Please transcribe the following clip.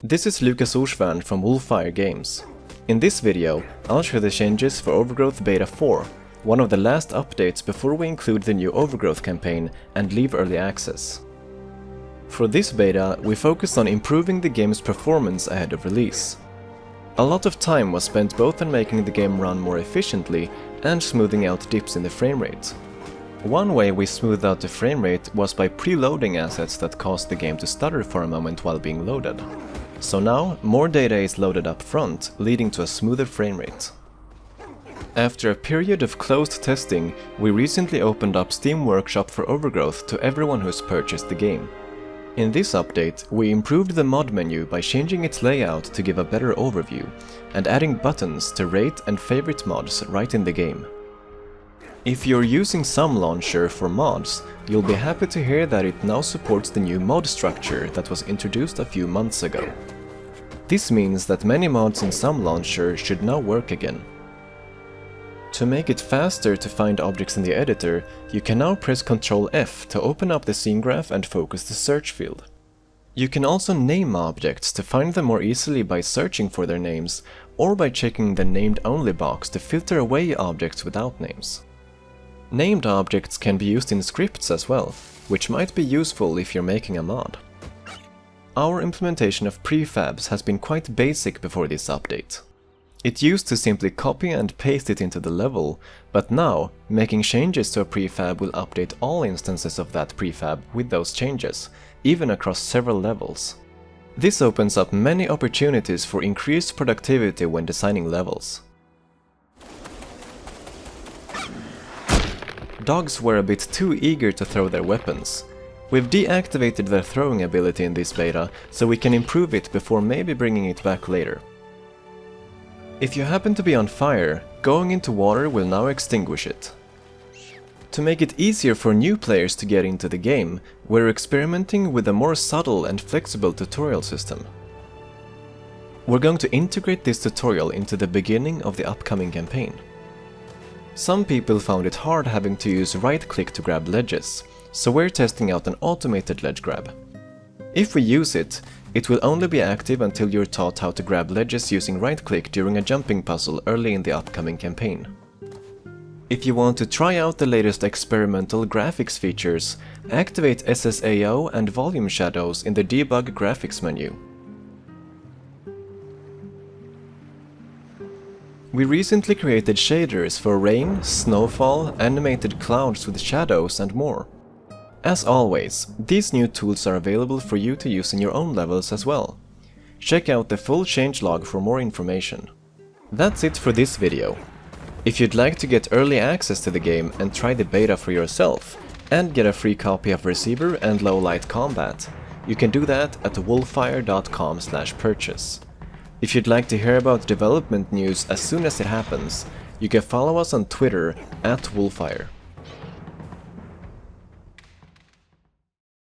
This is Lucas Orsvärn from Wolfire Games. In this video, I'll show the changes for Overgrowth Beta 4, one of the last updates before we include the new Overgrowth campaign and leave early access. For this beta, we focused on improving the game's performance ahead of release. A lot of time was spent both on making the game run more efficiently and smoothing out dips in the frame rate. One way we smoothed out the frame rate was by preloading assets that caused the game to stutter for a moment while being loaded. So now, more data is loaded up front, leading to a smoother frame rate. After a period of closed testing, we recently opened up Steam Workshop for Overgrowth to everyone who's purchased the game. In this update, we improved the mod menu by changing its layout to give a better overview, and adding buttons to rate and favorite mods right in the game. If you're using some launcher for mods, you'll be happy to hear that it now supports the new mod structure that was introduced a few months ago. This means that many mods in some launcher should now work again. To make it faster to find objects in the editor, you can now press Ctrl F to open up the scene graph and focus the search field. You can also name objects to find them more easily by searching for their names, or by checking the Named Only box to filter away objects without names. Named objects can be used in scripts as well, which might be useful if you're making a mod. Our implementation of Prefabs has been quite basic before this update. It used to simply copy and paste it into the level, but now, making changes to a prefab will update all instances of that prefab with those changes, even across several levels. This opens up many opportunities for increased productivity when designing levels. Dogs were a bit too eager to throw their weapons. We've deactivated their throwing ability in this beta, so we can improve it before maybe bringing it back later. If you happen to be on fire, going into water will now extinguish it. To make it easier for new players to get into the game, we're experimenting with a more subtle and flexible tutorial system. We're going to integrate this tutorial into the beginning of the upcoming campaign. Some people found it hard having to use right-click to grab ledges, so we're testing out an automated ledge grab. If we use it, it will only be active until you're taught how to grab ledges using right-click during a jumping puzzle early in the upcoming campaign. If you want to try out the latest experimental graphics features, activate SSAO and volume shadows in the Debug Graphics menu. We recently created shaders for rain, snowfall, animated clouds with shadows and more. As always, these new tools are available for you to use in your own levels as well. Check out the full changelog for more information. That's it for this video. If you'd like to get early access to the game and try the beta for yourself, and get a free copy of Receiver and Low Light Combat, you can do that at wolfire.com/purchase. If you'd like to hear about development news as soon as it happens, you can follow us on Twitter @Wolfire.